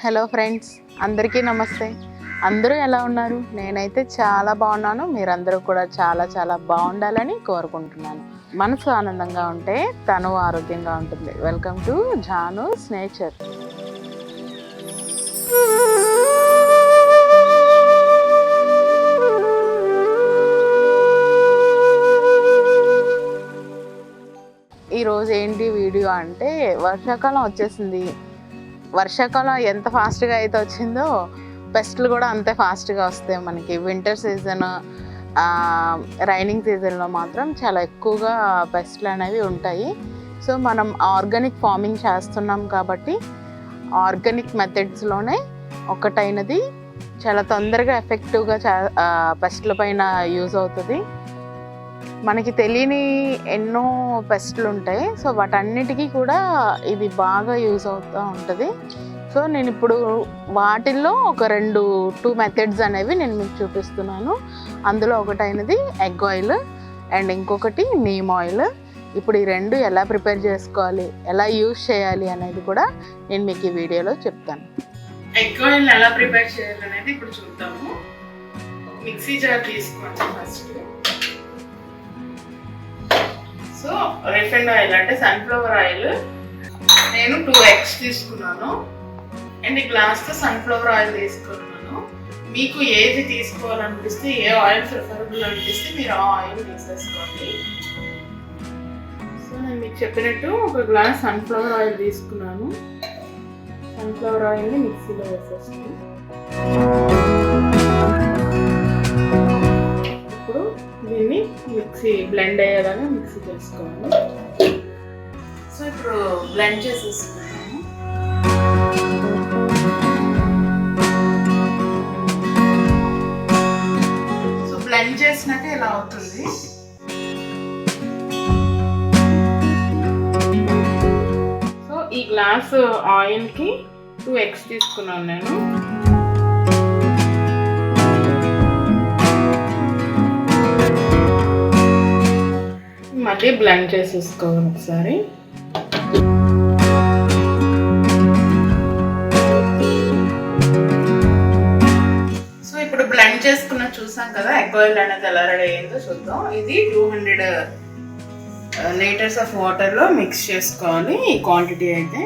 Hello friends, అందరికీ నమస్తే. అందరూ ఎలా ఉన్నారు? నేనైతే చాలా బాగున్నాను. మీరందరూ కూడా చాలా చాలా బాగుండాలని కోరుకుంటున్నాను. మనసు ఆనందంగా ఉంటే తను ఆరోగ్యంగా ఉంటుంది. Welcome to Janu's nature. ఈరోజు ఏంటి వీడియో అంటే, వర్షాకాలం వచ్చేసింది. వర్షాకాలం ఎంత ఫాస్ట్గా అయితే వచ్చిందో పెస్ట్లు కూడా అంతే ఫాస్ట్గా వస్తాయి మనకి. వింటర్ సీజన్, రైనింగ్ సీజన్లో మాత్రం చాలా ఎక్కువగా పెస్ట్లు అనేవి ఉంటాయి. సో మనం ఆర్గానిక్ ఫార్మింగ్ చేస్తున్నాం కాబట్టి ఆర్గానిక్ మెథడ్స్లోనే ఒకటైనది చాలా తొందరగా ఎఫెక్టివ్గా పెస్ట్ల పైన యూజ్ అవుతుంది. మనకి తెలియని ఎన్నో పెస్ట్లు ఉంటాయి. సో వాటన్నిటికీ కూడా ఇది బాగా యూజ్ అవుతూ ఉంటుంది. సో నేను ఇప్పుడు వాటిల్లో ఒక టూ మెథడ్స్ అనేవి నేను మీకు చూపిస్తున్నాను. అందులో ఒకటైనది ఎగ్ ఆయిల్ అండ్ ఇంకొకటి నీమ్ ఆయిల్. ఇప్పుడు ఈ రెండు ఎలా ప్రిపేర్ చేసుకోవాలి, ఎలా యూజ్ చేయాలి అనేది కూడా నేను మీకు ఈ వీడియోలో చెప్తాను. ఎగ్ ఆయిల్ ఎలా ప్రిపేర్ చేయాలి అనేది ఇప్పుడు చూద్దాము. మిక్సీ జార్ తీసుకోండి ఫస్ట్. సో రిఫైండ్ ఆయిల్ అంటే సన్ఫ్లవర్ ఆయిల్ నేను 2 eggs తీసుకున్నాను అండ్ ఈ గ్లాస్తో సన్ఫ్లవర్ ఆయిల్ తీసుకున్నాను. మీకు ఏది తీసుకోవాలనిపిస్తే, ఏ ఆయిల్ ప్రిఫరబుల్ అనిపిస్తే మీరు ఆ ఆయిల్ తీసేసుకోండి. సో నేను మీకు చెప్పినట్టు ఒక గ్లాస్ సన్ఫ్లవర్ ఆయిల్ తీసుకున్నాను. సన్ఫ్లవర్ ఆయిల్ని మిక్సీలో వేసేస్తాను. ఇప్పుడు దీన్ని మిక్సీ బ్లెండ్ అయ్యేలాగా మిక్సీ చేసుకోవాలి. సో ఇప్పుడు బ్లెండ్ చేసేసుకున్నాము. సో బ్లెండ్ చేసినాక ఇలా అవుతుంది. సో ఈ గ్లాస్ ఆయిల్కి 2 eggs తీసుకున్నాను నేను. మళ్ళీ బ్లెండ్ చేసేసుకోవాలి ఒకసారి. సో ఇప్పుడు బ్లెండ్ చేసుకున్న చూసాం కదా, ఎగ్ ఆయిల్ అనేది ఎలా రెడీ అయ్యిందో చూద్దాం. ఇది 200 లీటర్స్ ఆఫ్ వాటర్లో మిక్స్ చేసుకోవాలి. ఈ క్వాంటిటీ అయితే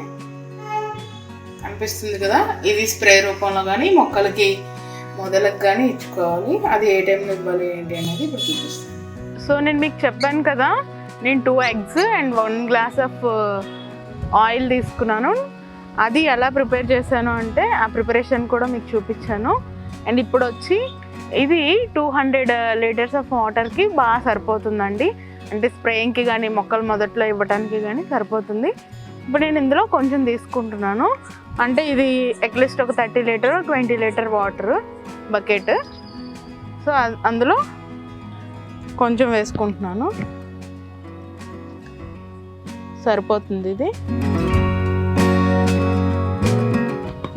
అనిపిస్తుంది కదా. ఇది స్ప్రే రూపంలో కానీ మొక్కలకి మొదలకు కానీ ఇచ్చుకోవాలి. అది ఏ టైంలో ఇవ్వాలి ఏంటి అనేది ఇప్పుడు చూపిస్తాను. సో నేను మీకు చెప్పాను కదా, నేను 2 eggs and 1 glass of oil తీసుకున్నాను. అది ఎలా ప్రిపేర్ చేశాను అంటే ఆ ప్రిపరేషన్ కూడా మీకు చూపించాను. అండ్ ఇప్పుడు వచ్చి ఇది 200 లీటర్స్ ఆఫ్ వాటర్కి బాగా సరిపోతుందండి. అంటే స్ప్రేయింగ్కి కానీ మొక్కలు మొదట్లో ఇవ్వడానికి కానీ సరిపోతుంది. ఇప్పుడు నేను ఇందులో కొంచెం తీసుకుంటున్నాను. అంటే ఇది అట్లీస్ట్ ఒక 30 litre 20 litre water bucket. So అందులో కొంచెం వేసుకుంటున్నాను, సరిపోతుంది.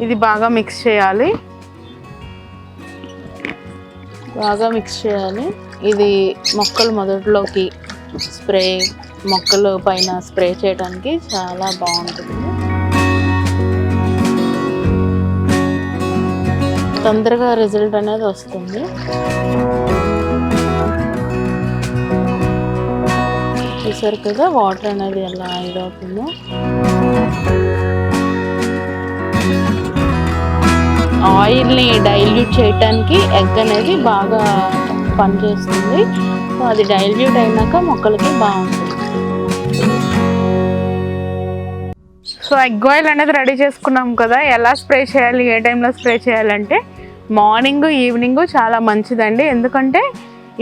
ఇది బాగా మిక్స్ చేయాలి. ఇది మొక్కలు మొదట్లోకి మొక్కల పైన స్ప్రే చేయడానికి చాలా బాగుంటుంది. తొందరగా రిజల్ట్ అనేది వస్తుంది. చూసారు కదా వాటర్ అనేది ఎలా ఇదవుతుందో. ఆయిల్ని డైల్యూట్ చేయడానికి ఎగ్ అనేది బాగా పనిచేస్తుంది. సో అది డైల్యూట్ అయినాక మొక్కలకి బాగుంటుంది. సో ఎగ్ ఆయిల్ అనేది రెడీ చేసుకున్నాం కదా, ఎలా స్ప్రే చేయాలి, ఏ టైంలో స్ప్రే చేయాలంటే మార్నింగ్ ఈవినింగ్ చాలా మంచిదండి. ఎందుకంటే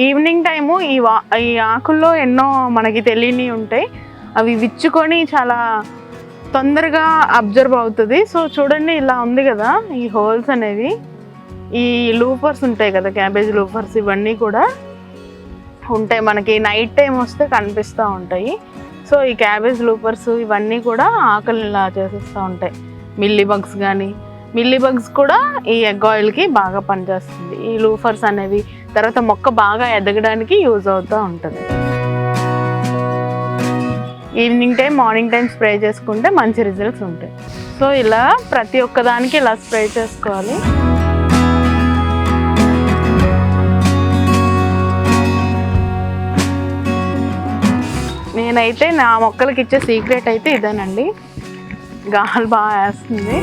ఈవినింగ్ టైము ఈ ఆకుల్లో ఎన్నో మనకి తెలియని ఉంటాయి. అవి విచ్చుకొని చాలా తొందరగా అబ్జర్వ్ అవుతుంది. సో చూడండి, ఇలా ఉంది కదా ఈ హోల్స్ అనేవి. ఈ లూఫర్స్ ఉంటాయి కదా, క్యాబేజ్ లూఫర్స్, ఇవన్నీ కూడా ఉంటాయి మనకి. నైట్ టైం వస్తే కనిపిస్తూ ఉంటాయి. సో ఈ క్యాబేజ్ లూఫర్స్ ఇవన్నీ కూడా ఆకులు ఇలా చేసేస్తూ ఉంటాయి. మిల్లీ బగ్స్ కూడా ఈ ఎగ్ ఆయిల్కి బాగా పనిచేస్తుంది. ఈ లూఫర్స్ అనేవి తర్వాత మొక్క బాగా ఎదగడానికి యూజ్ అవుతూ ఉంటుంది. Evening time morning time spray చేసుకుంటే మంచి రిజల్ట్స్ ఉంటాయి. సో ఇలా ప్రతి ఒక్కదానికి ఇలా స్ప్రే చేసుకోవాలి. నేనైతే నా మొక్కలకి ఇచ్చే సీక్రెట్ అయితే ఇదేనండి, గాలి బాగా వేస్తుంది.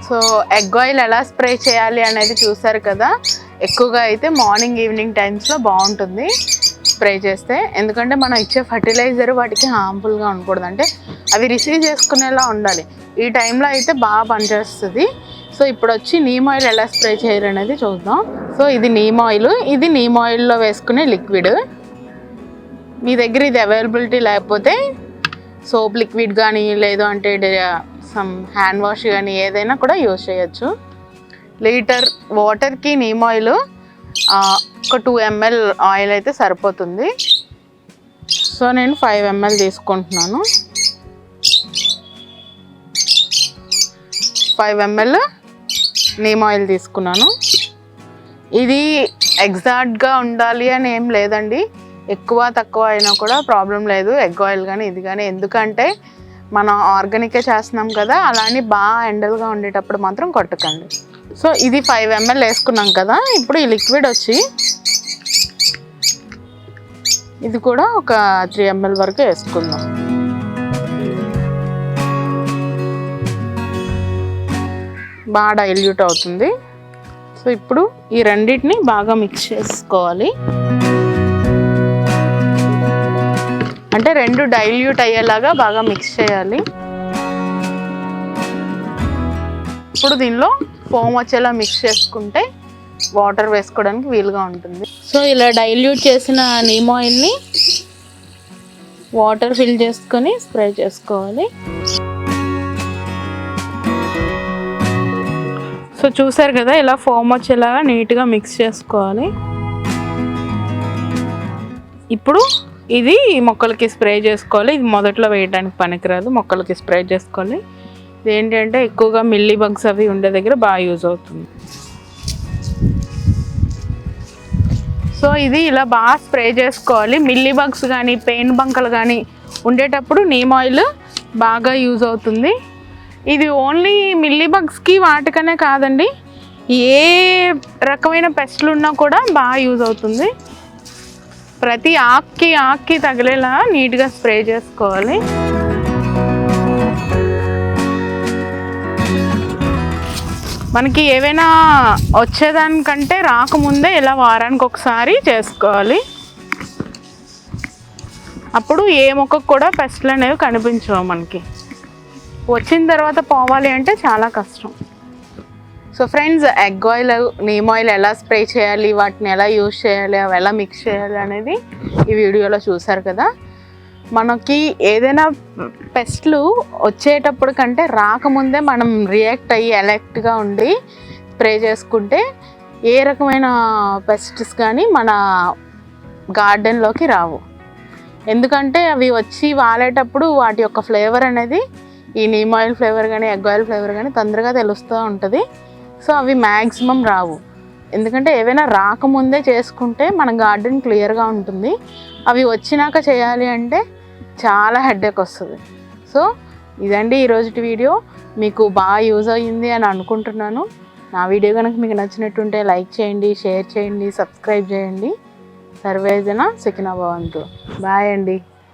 సో ఎగ్ ఆయిల్ ఎలా స్ప్రే చేయాలి అనేది చూసారు కదా. ఎక్కువగా అయితే మార్నింగ్ ఈవినింగ్ టైమ్స్లో బాగుంటుంది స్ప్రే చేస్తే, ఎందుకంటే మనం ఇచ్చే ఫర్టిలైజర్ వాటికి హార్మ్ఫుల్గా ఉండకూడదు, అంటే అవి రిసీవ్ చేసుకునేలా ఉండాలి. ఈ టైంలో అయితే బాగా పనిచేస్తుంది. సో ఇప్పుడు వచ్చి నీమ్ ఆయిల్ ఎలా స్ప్రే చేయాలనేది చూద్దాం. సో ఇది నీమ్ ఆయిల్, ఇది నీమ్ ఆయిల్లో వేసుకునే లిక్విడ్. మీ దగ్గర ఇది అవైలబిలిటీ లేకపోతే సోప్ లిక్విడ్ కానీ, లేదు అంటే సమ్ హ్యాండ్ వాష్ కానీ ఏదైనా కూడా యూజ్ చేయొచ్చు. లీటర్ వాటర్కి నీమ్ ఆయిల్ ఒక 2 ml ఆయిల్ అయితే సరిపోతుంది. సో నేను 5 ml తీసుకుంటున్నాను. 5 ml నీమ్ ఆయిల్ తీసుకున్నాను. ఇది ఎగ్జాక్ట్గా ఉండాలి అని ఏం లేదండి, ఎక్కువ తక్కువ అయినా కూడా ప్రాబ్లం లేదు ఎగ్ ఆయిల్ కానీ ఇది కానీ, ఎందుకంటే మనం ఆర్గానికే చేస్తున్నాం కదా, అలానే బాగా ఎండలుగా ఉండేటప్పుడు మాత్రం కొట్టకండి. సో ఇది 5 ml వేసుకున్నాం కదా. ఇప్పుడు ఈ లిక్విడ్ వచ్చి ఇది కూడా ఒక 3 ml వరకు వేసుకుందాం. బాగా డైల్యూట్ అవుతుంది. సో ఇప్పుడు ఈ రెండింటిని బాగా మిక్స్ చేసుకోవాలి, అంటే రెండు డైల్యూట్ అయ్యేలాగా బాగా మిక్స్ చేయాలి. ఇప్పుడు దీనిలో ఫోమ్ వచ్చేలా మిక్స్ చేసుకుంటే వాటర్ వేసుకోవడానికి వీలుగా ఉంటుంది. సో ఇలా డైల్యూట్ చేసిన నీమ్ ఆయిల్ని వాటర్ ఫిల్ చేసుకొని స్ప్రే చేసుకోవాలి. సో చూసారు కదా, ఇలా ఫోమ్ వచ్చేలాగా నీట్గా మిక్స్ చేసుకోవాలి. ఇప్పుడు ఇది మొక్కలకి స్ప్రే చేసుకోవాలి. ఇది మొదట్లో వేయడానికి పనికిరాదు, మొక్కలకి స్ప్రే చేసుకోవాలి. ఇది ఏంటంటే ఎక్కువగా మిల్లీ బగ్స్ అవి ఉండే దగ్గర బాగా యూజ్ అవుతుంది. సో ఇది ఇలా బాగా స్ప్రే చేసుకోవాలి. మిల్లీ బగ్స్ కానీ పెయిన్ బంకలు కానీ ఉండేటప్పుడు నీమ్ ఆయిల్ బాగా యూజ్ అవుతుంది. ఇది ఓన్లీ మిల్లీ బగ్స్కి వాటికనే కాదండి, ఏ రకమైన పెస్ట్లు ఉన్నా కూడా బాగా యూజ్ అవుతుంది. ప్రతి ఆకుకి తగిలేలా నీట్గా స్ప్రే చేసుకోవాలి. మనకి ఏవైనా వచ్చేదానికంటే రాకముందే ఇలా వారానికి ఒకసారి చేసుకోవాలి. అప్పుడు ఏ మొక్కకు కూడా పెస్ట్లు అనేవి కనిపించవు. మనకి వచ్చిన తర్వాత పోవాలి అంటే చాలా కష్టం. So friends, egg oil neem oil ఎలా స్ప్రే చేయాలి, వాటిని ఎలా యూజ్ చేయాలి, అవి ఎలా మిక్స్ చేయాలి అనేది ఈ వీడియోలో చూసారు కదా. మనకి ఏదైనా పెస్ట్లు వచ్చేటప్పుడు కంటే రాకముందే మనం రియాక్ట్ అయ్యి అలర్ట్గా ఉండి స్ప్రే చేసుకుంటే ఏ రకమైన పెస్ట్స్ కానీ మన గార్డెన్లోకి రావు. ఎందుకంటే అవి వచ్చి వాలేటప్పుడు వాటి యొక్క ఫ్లేవర్ అనేది ఈ నీమ్ ఆయిల్ ఫ్లేవర్ కానీ ఎగ్ ఆయిల్ ఫ్లేవర్ కానీ తొందరగా తెలుస్తూ ఉంటుంది. సో అవి మ్యాక్సిమం రావు, ఎందుకంటే ఏవైనా రాకముందే చేసుకుంటే మన గార్డెన్ క్లియర్గా ఉంటుంది. అవి వచ్చినాక చేయాలి అంటే చాలా హెడేక్ వస్తుంది. సో ఇదండి ఈరోజు వీడియో, మీకు బాగా యూజ్ అయ్యింది అని అనుకుంటున్నాను. నా వీడియో కనుక మీకు నచ్చినట్టుంటే లైక్ చేయండి, షేర్ చేయండి, సబ్స్క్రైబ్ చేయండి. సర్వేజన సుఖినో భవంతు. బాయ్ అండి.